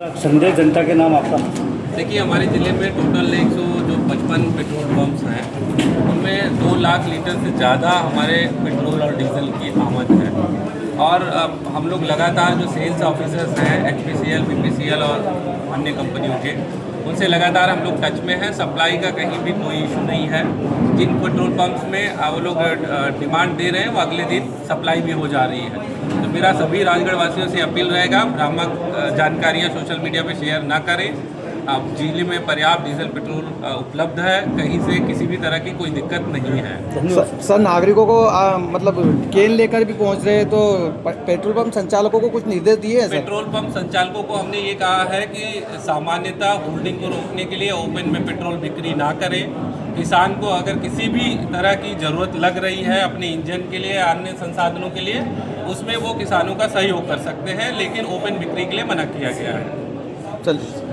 संदेश जनता के नाम आपका। देखिए, हमारे ज़िले में टोटल 155 पेट्रोल पंप्स हैं, उनमें 2 लाख लीटर से ज़्यादा हमारे पेट्रोल और डीजल की आमद है। और हम लोग लगातार जो सेल्स ऑफिसर्स हैं एचपीसीएल, बीपीसीएल और अन्य कंपनियों के, उनसे लगातार हम लोग टच में हैं। सप्लाई का कहीं भी कोई इशू नहीं है। जिन पेट्रोल पंप्स में वो लोग डिमांड दे रहे हैं वो अगले दिन सप्लाई भी हो जा रही है। तो मेरा सभी राजगढ़ वासियों से अपील रहेगा, भ्रामक जानकारियाँ सोशल मीडिया पे शेयर ना करें। अब जिले में पर्याप्त डीजल पेट्रोल उपलब्ध है, कहीं से किसी भी तरह की कोई दिक्कत नहीं है। सर नागरिकों को मतलब केन लेकर भी पहुंच रहे हैं, तो पेट्रोल पंप संचालकों को कुछ निर्देश दिए हैं? पेट्रोल पंप संचालकों को हमने ये कहा है कि सामान्यतः होल्डिंग को रोकने के लिए ओपन में पेट्रोल बिक्री ना करें। किसान को अगर किसी भी तरह की ज़रूरत लग रही है अपने इंजन के लिए या अन्य संसाधनों के लिए, उसमें वो किसानों का सहयोग कर सकते हैं, लेकिन ओपन बिक्री के लिए मना किया गया है। चलिए।